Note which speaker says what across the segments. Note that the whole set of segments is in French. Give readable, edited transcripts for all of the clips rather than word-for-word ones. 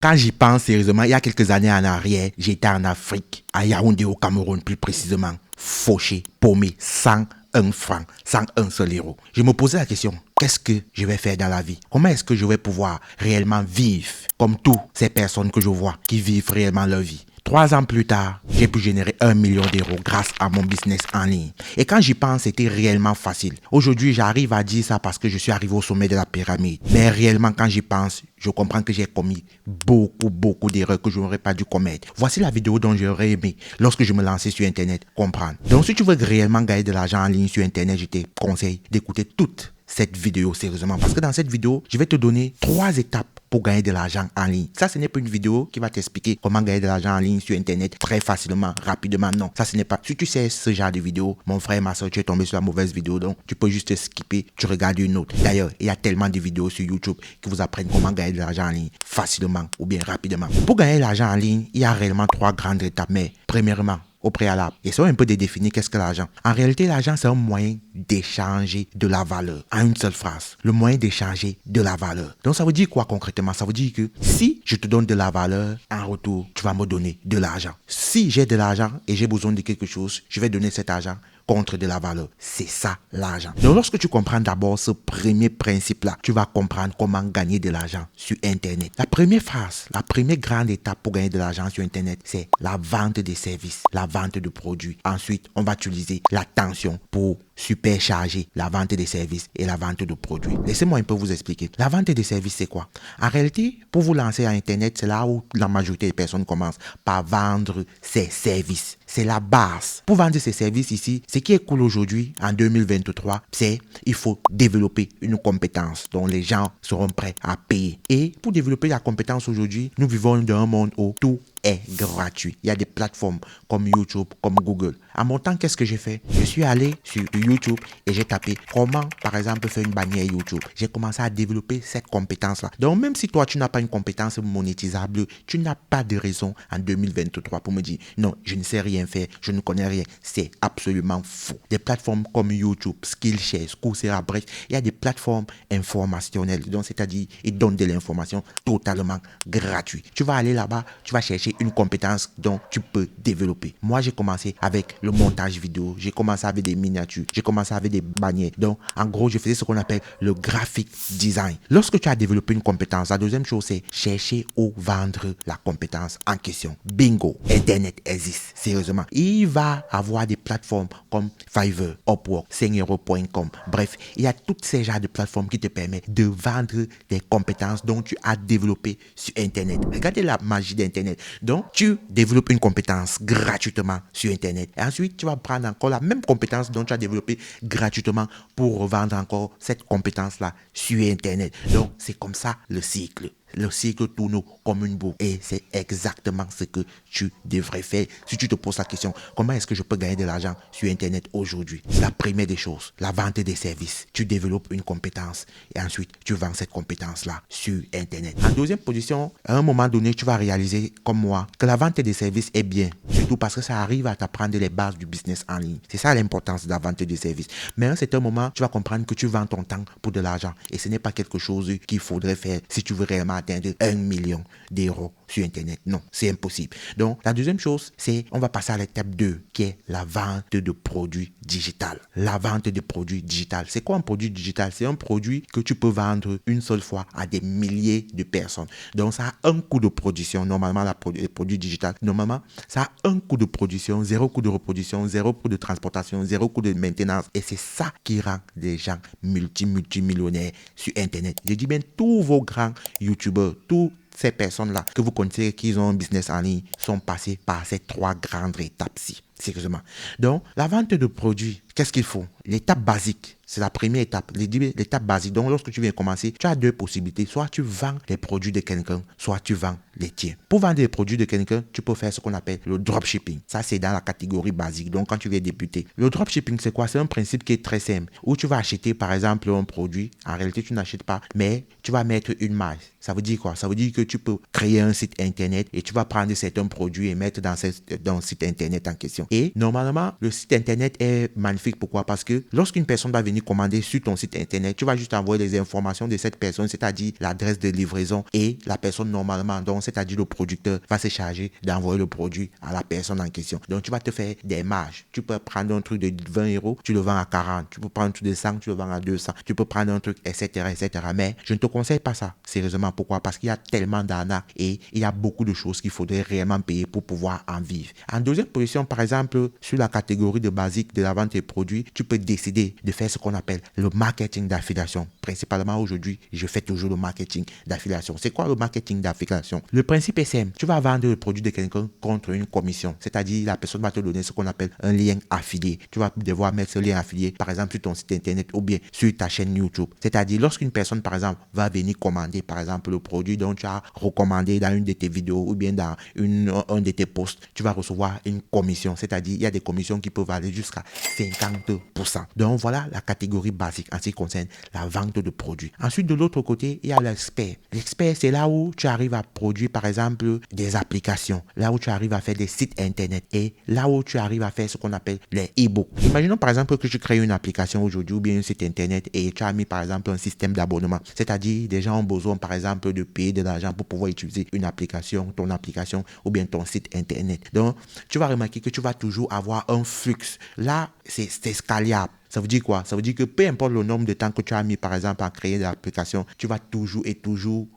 Speaker 1: Quand j'y pense sérieusement, il y a quelques années en arrière, j'étais en Afrique, à Yaoundé au Cameroun plus précisément, fauché, paumé, sans un franc, sans un seul euro. Je me posais la question, qu'est-ce que je vais faire dans la vie? Comment est-ce que je vais pouvoir réellement vivre comme toutes ces personnes que je vois qui vivent réellement leur vie? 3 ans plus tard, j'ai pu générer 1 million d'euros grâce à mon business en ligne. Et quand j'y pense, c'était réellement facile. Aujourd'hui, j'arrive à dire ça parce que je suis arrivé au sommet de la pyramide. Mais réellement, quand j'y pense, je comprends que j'ai commis beaucoup d'erreurs que je n'aurais pas dû commettre. Voici la vidéo dont j'aurais aimé, lorsque je me lançais sur Internet, comprendre. Donc, si tu veux réellement gagner de l'argent en ligne sur Internet, je te conseille d'écouter toute cette vidéo sérieusement. Parce que dans cette vidéo, je vais te donner 3 étapes pour gagner de l'argent en ligne. Ça, ce n'est pas une vidéo qui va t'expliquer comment gagner de l'argent en ligne sur Internet très facilement, rapidement. Non, ça, ce n'est pas. Si tu sais ce genre de vidéo, mon frère, ma soeur, tu es tombé sur la mauvaise vidéo, donc tu peux juste skipper, tu regardes une autre. D'ailleurs, il y a tellement de vidéos sur YouTube qui vous apprennent comment gagner de l'argent en ligne facilement ou bien rapidement. Pour gagner de l'argent en ligne, il y a réellement 3 grandes étapes. Mais premièrement, au préalable. Essayons un peu de définir qu'est-ce que l'argent. En réalité, l'argent, c'est un moyen d'échanger de la valeur. En une seule phrase, le moyen d'échanger de la valeur. Donc, ça veut dire quoi concrètement? Ça veut dire que si je te donne de la valeur, en retour, tu vas me donner de l'argent. Si j'ai de l'argent et j'ai besoin de quelque chose, je vais donner cet argent contre de la valeur. C'est ça l'argent. Donc lorsque tu comprends d'abord ce premier principe-là, tu vas comprendre comment gagner de l'argent sur Internet. La première phase, la première grande étape pour gagner de l'argent sur Internet, c'est la vente des services, la vente de produits. Ensuite, on va utiliser l'attention pour supercharger la vente des services et la vente de produits. Laissez-moi un peu vous expliquer. La vente des services, c'est quoi? En réalité, pour vous lancer à Internet, c'est là où la majorité des personnes commencent par vendre ses services. C'est la base. Pour vendre ces services ici, ce qui est cool aujourd'hui, en 2023, c'est il faut développer une compétence dont les gens seront prêts à payer. Et pour développer la compétence aujourd'hui, nous vivons dans un monde où tout est gratuit. Il y a des plateformes comme YouTube, comme Google. À mon temps, qu'est-ce que j'ai fait? Je suis allé sur YouTube et j'ai tapé comment, par exemple, faire une bannière YouTube. J'ai commencé à développer cette compétence-là. Donc, même si toi, tu n'as pas une compétence monétisable, tu n'as pas de raison en 2023 pour me dire non, je ne sais rien faire, je ne connais rien. C'est absolument faux. Des plateformes comme YouTube, Skillshare, Coursera, bref, il y a des plateformes informationnelles. Donc, c'est-à-dire, ils donnent de l'information totalement gratuite. Tu vas aller là-bas, tu vas chercher une compétence dont tu peux développer. Moi, j'ai commencé avec le montage vidéo, j'ai commencé avec des miniatures, j'ai commencé avec des bannières. Donc, en gros, je faisais ce qu'on appelle le graphic design. Lorsque tu as développé une compétence, la deuxième chose, c'est chercher ou vendre la compétence en question. Bingo, Internet existe, sérieusement. Il va avoir des plateformes comme Fiverr, Upwork, 5euros.com. Bref, il y a toutes ces genres de plateformes qui te permettent de vendre des compétences dont tu as développé sur Internet. Regardez la magie d'Internet. Donc, tu développes une compétence gratuitement sur Internet. Et ensuite, tu vas prendre encore la même compétence dont tu as développé gratuitement pour revendre encore cette compétence-là sur Internet. Donc, c'est comme ça le cycle. Le cycle tourne comme une boucle. Et c'est exactement ce que tu devrais faire. Si tu te poses la question, comment est-ce que je peux gagner de l'argent sur Internet aujourd'hui? C'est la première des choses, la vente des services. Tu développes une compétence et ensuite tu vends cette compétence-là sur Internet. En deuxième position, à un moment donné, tu vas réaliser, comme moi, que la vente des services est bien. Surtout parce que ça arrive à t'apprendre les bases du business en ligne. C'est ça l'importance de la vente des services. Mais à un certain moment, tu vas comprendre que tu vends ton temps pour de l'argent. Et ce n'est pas quelque chose qu'il faudrait faire si tu veux réellement atteindre 1 million d'euros sur Internet. Non, c'est impossible. Donc, la deuxième chose, c'est, on va passer à l'étape 2, qui est la vente de produits digital. La vente de produits digital. C'est quoi un produit digital? C'est un produit que tu peux vendre une seule fois à des milliers de personnes. Donc, ça a un coût de production. Normalement, les produits digital, normalement, ça a un coût de production, 0 coût de reproduction, 0 coût de transportation, 0 coût de maintenance. Et c'est ça qui rend des gens multimillionnaires sur Internet. Je dis bien tous vos grands YouTubeurs, tous ces personnes-là que vous connaissez qui ont un business en ligne sont passées par ces 3 grandes étapes-ci. Sérieusement. Donc, la vente de produits, qu'est-ce qu'il faut? L'étape basique, c'est la première étape, l'étape basique. Donc, lorsque tu viens commencer, tu as 2 possibilités. Soit tu vends les produits de quelqu'un, soit tu vends les tiens. Pour vendre les produits de quelqu'un, tu peux faire ce qu'on appelle le dropshipping. Ça, c'est dans la catégorie basique. Donc, quand tu viens débuter. Le dropshipping, c'est quoi? C'est un principe qui est très simple. Où tu vas acheter, par exemple, un produit. En réalité, tu n'achètes pas, mais tu vas mettre une marge. Ça veut dire quoi? Ça veut dire que tu peux créer un site internet et tu vas prendre certains produits et mettre dans le site internet en question. Et normalement, le site internet est magnifique. Pourquoi? Parce que lorsqu'une personne va venir venir commander sur ton site internet, tu vas juste envoyer les informations de cette personne, c'est-à-dire l'adresse de livraison et la personne normalement, donc c'est-à-dire le producteur va se charger d'envoyer le produit à la personne en question. Donc tu vas te faire des marges. Tu peux prendre un truc de 20 euros, tu le vends à 40. Tu peux prendre un truc de 100, tu le vends à 200. Tu peux prendre un truc, etc., etc. Mais je ne te conseille pas ça. Sérieusement, pourquoi? Parce qu'il y a tellement d'arnaques et il y a beaucoup de choses qu'il faudrait réellement payer pour pouvoir en vivre. En deuxième position, par exemple, sur la catégorie de basique de la vente des produits, tu peux décider de faire ce qu'on appelle le marketing d'affiliation. Principalement aujourd'hui, je fais toujours le marketing d'affiliation. C'est quoi le marketing d'affiliation? Le principe est simple. Tu vas vendre le produit de quelqu'un contre une commission. C'est-à-dire, la personne va te donner ce qu'on appelle un lien affilié. Tu vas devoir mettre ce lien affilié, par exemple, sur ton site internet ou bien sur ta chaîne YouTube. C'est-à-dire, lorsqu'une personne, par exemple, va venir commander, par exemple, le produit dont tu as recommandé dans une de tes vidéos ou bien dans un de tes posts, tu vas recevoir une commission. C'est-à-dire, il y a des commissions qui peuvent aller jusqu'à 50%. Donc, voilà la catégorie basique en ce qui concerne la vente de produits. Ensuite, de l'autre côté, il y a l'expert. L'expert, c'est là où tu arrives à produire, par exemple, des applications. Là où tu arrives à faire des sites internet et là où tu arrives à faire ce qu'on appelle les e-books. Imaginons, par exemple, que tu crées une application aujourd'hui ou bien un site internet et tu as mis, par exemple, un système d'abonnement. C'est-à-dire, des gens ont besoin, par exemple, de payer de l'argent pour pouvoir utiliser une application, ton application ou bien ton site internet. Donc, tu vas remarquer que tu vas toujours avoir un flux. Là, c'est scalable. Ça veut dire quoi? Ça veut dire que peu importe le nombre de temps que tu as mis, par exemple, à créer l'application, tu vas toujours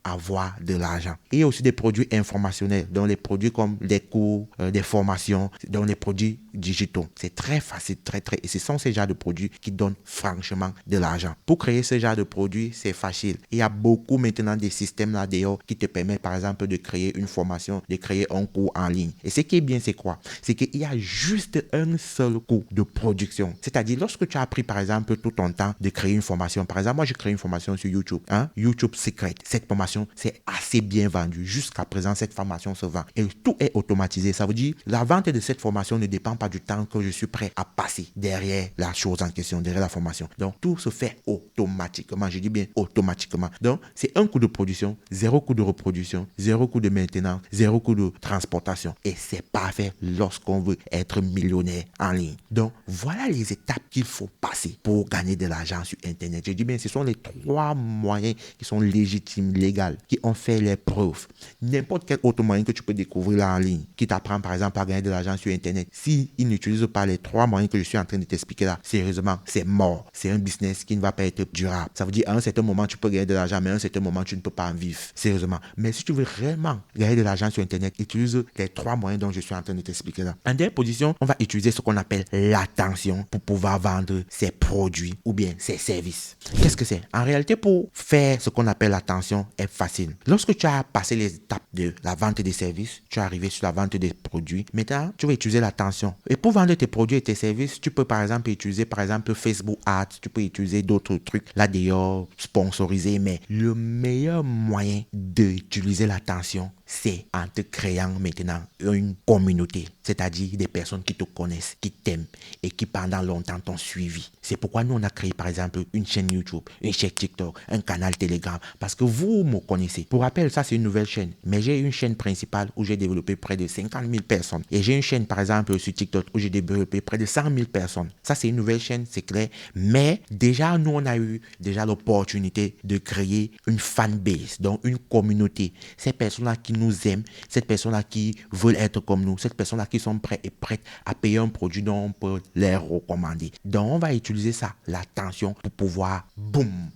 Speaker 1: avoir de l'argent. Et il y a aussi des produits informationnels, donc les produits comme des cours, des formations, donc les produits digitaux. C'est très facile, et ce sont ces genres de produits qui donnent franchement de l'argent. Pour créer ce genre de produits, c'est facile. Il y a beaucoup maintenant des systèmes là-dedans qui te permettent, par exemple, de créer une formation, de créer un cours en ligne. Et ce qui est bien, c'est quoi? C'est qu'il y a juste un seul coût de production. C'est-à-dire, lorsque tu as pris, par exemple, tout ton temps de créer une formation. Par exemple, moi, j'ai créé une formation sur YouTube, YouTube Secret. Cette formation, c'est assez bien vendu. Jusqu'à présent, cette formation se vend. Et tout est automatisé. Ça veut dire, la vente de cette formation ne dépend pas du temps que je suis prêt à passer derrière la chose en question, derrière la formation. Donc, tout se fait automatiquement. Je dis bien automatiquement. Donc, c'est un coût de production, zéro coût de reproduction, zéro coût de maintenance, zéro coût de transportation. Et c'est parfait lorsqu'on veut être millionnaire en ligne. Donc, voilà les étapes qu'il faut passer pour gagner de l'argent sur Internet. Je dis bien, ce sont les 3 moyens qui sont légitimes, légaux, qui ont fait les preuves. N'importe quel autre moyen que tu peux découvrir là en ligne, qui t'apprend par exemple à gagner de l'argent sur Internet, s'il n'utilise pas les 3 moyens que je suis en train de t'expliquer là, sérieusement, c'est mort. C'est un business qui ne va pas être durable. Ça veut dire, à un certain moment, tu peux gagner de l'argent, mais à un certain moment, tu ne peux pas en vivre. Sérieusement. Mais si tu veux réellement gagner de l'argent sur Internet, utilise les 3 moyens dont je suis en train de t'expliquer là. En dernière position, on va utiliser ce qu'on appelle l'attention pour pouvoir vendre ses produits ou bien ses services. Qu'est-ce que c'est? En réalité, pour faire ce qu'on appelle l'attention est facile. Lorsque tu as passé les étapes de la vente des services, tu es arrivé sur la vente des produits. Maintenant, tu vas utiliser l'attention. Et pour vendre tes produits et tes services, tu peux par exemple utiliser Facebook Ads, tu peux utiliser d'autres trucs là d'ailleurs sponsorisés. Mais le meilleur moyen d'utiliser l'attention, c'est en te créant maintenant une communauté, c'est-à-dire des personnes qui te connaissent, qui t'aiment et qui pendant longtemps t'ont suivi. C'est pourquoi nous on a créé par exemple une chaîne YouTube, une chaîne TikTok, un canal Telegram, parce que vous me connaissez. Pour rappel, ça c'est une nouvelle chaîne, mais j'ai une chaîne principale où j'ai développé près de 50 000 personnes. Et j'ai une chaîne par exemple sur TikTok où j'ai développé près de 100 000 personnes. Ça c'est une nouvelle chaîne, c'est clair, mais déjà nous on a eu déjà l'opportunité de créer une fanbase, donc une communauté. Ces personnes-là qui nous aiment, ces personnes-là qui veulent être comme nous, ces personnes-là qui sont prêtes et prêtes à payer un produit dont on peut les recommander. Donc, on va utiliser ça, l'attention, pour pouvoir,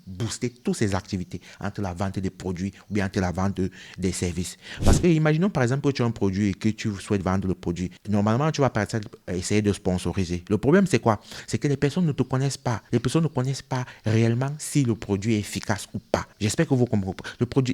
Speaker 1: booster toutes ces activités entre la vente des produits ou bien entre la vente des services. Parce que, imaginons par exemple que tu as un produit et que tu souhaites vendre le produit. Normalement, tu vas par exemple essayer de sponsoriser. Le problème, c'est quoi? C'est que les personnes ne te connaissent pas. Les personnes ne connaissent pas réellement si le produit est efficace ou pas. J'espère que vous comprenez.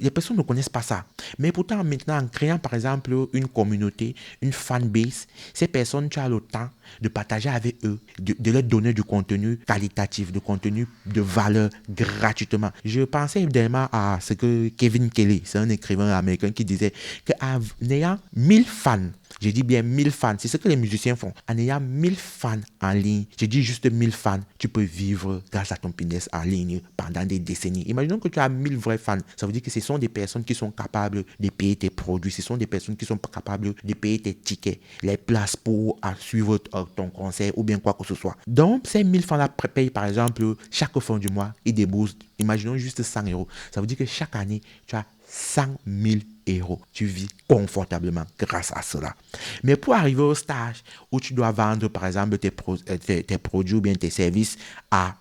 Speaker 1: Les personnes ne connaissent pas ça. Mais pourtant, maintenant, en créant par exemple une communauté, une fanbase, ces personnes, tu as le temps de partager avec eux, de leur donner du contenu qualitatif, du contenu de valeur gratuitement. Je pensais évidemment à ce que Kevin Kelly, c'est un écrivain américain qui disait qu'en ayant 1000 fans J'ai dit bien 1000 fans. C'est ce que les musiciens font. En ayant 1000 fans en ligne, j'ai dit juste 1000 fans, tu peux vivre grâce à ton business en ligne pendant des décennies. Imaginons que tu as 1000 vrais fans. Ça veut dire que ce sont des personnes qui sont capables de payer tes produits. Ce sont des personnes qui sont capables de payer tes tickets, les places pour suivre ton concert ou bien quoi que ce soit. Donc, ces 1000 fans-là payent par exemple chaque fin du mois, ils déboursent, imaginons juste 100 euros. Ça veut dire que chaque année, tu as 100 000 euros. Tu vis confortablement grâce à cela. Mais pour arriver au stage où tu dois vendre par exemple tes produits ou bien tes services à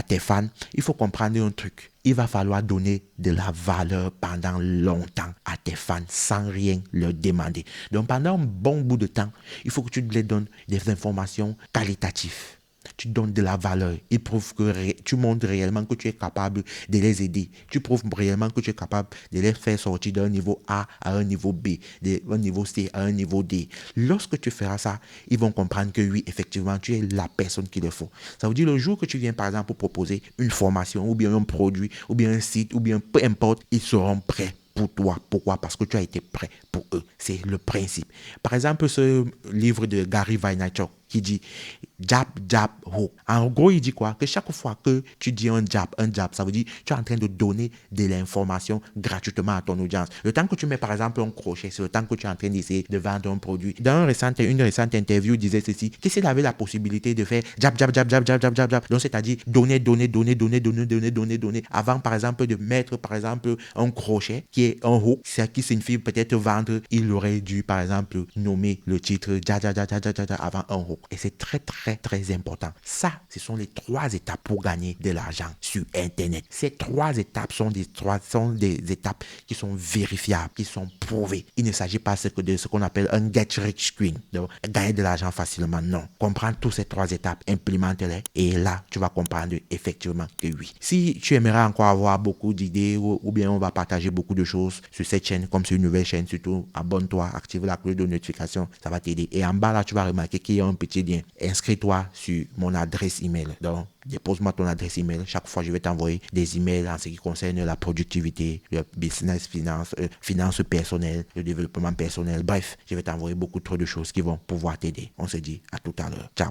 Speaker 1: tes fans, il faut comprendre un truc. Il va falloir donner de la valeur pendant longtemps à tes fans sans rien leur demander. Donc pendant un bon bout de temps, il faut que tu leur donnes des informations qualitatives. Tu donnes de la valeur. Il prouve que tu montres réellement que tu es capable de les aider. Tu prouves réellement que tu es capable de les faire sortir d'un niveau A à un niveau B, d'un niveau C à un niveau D. Lorsque tu feras ça, ils vont comprendre que oui, effectivement, tu es la personne qu'il leur faut. Ça veut dire le jour que tu viens, par exemple, pour proposer une formation ou bien un produit ou bien un site ou bien peu importe, ils seront prêts pour toi. Pourquoi? Parce que tu as été prêt pour eux. C'est le principe. Par exemple, ce livre de Gary Vaynerchuk qui dit jab, jab, hook. En gros, il dit quoi? Que chaque fois que tu dis un jab, ça veut dire que tu es en train de donner de l'information gratuitement à ton audience. Le temps que tu mets, par exemple, un crochet, c'est le temps que tu es en train d'essayer de vendre un produit. Dans une récente interview, il disait ceci, que s'il avait la possibilité de faire jab, jab, jab, jab, jab, jab, jab, jab, donc c'est-à-dire donner, avant, par exemple, de mettre, par exemple, un crochet qui est un hook, c'est qui signifie peut-être vendre, il aurait dû, par exemple, nommer le titre jab, jab, jab, jab, jab, avant un hook. Et c'est très, très, très important. Ça, ce sont les 3 étapes pour gagner de l'argent sur Internet. Ces 3 étapes sont des étapes qui sont vérifiables, qui sont prouvées. Il ne s'agit pas de ce qu'on appelle un get rich quick, donc gagner de l'argent facilement. Non. Comprends toutes ces 3 étapes, implémente-les et là, tu vas comprendre effectivement que oui. Si tu aimerais encore avoir beaucoup d'idées ou bien on va partager beaucoup de choses sur cette chaîne, comme sur une nouvelle chaîne, surtout abonne-toi, active la cloche de notification, ça va t'aider. Et en bas là, tu vas remarquer qu'il y a un petit lien. Inscris-toi sur mon adresse email. Donc, dépose-moi ton adresse email. Chaque fois, je vais t'envoyer des emails en ce qui concerne la productivité, le business, finance personnelle, le développement personnel. Bref, je vais t'envoyer beaucoup trop de choses qui vont pouvoir t'aider. On se dit à tout à l'heure. Ciao.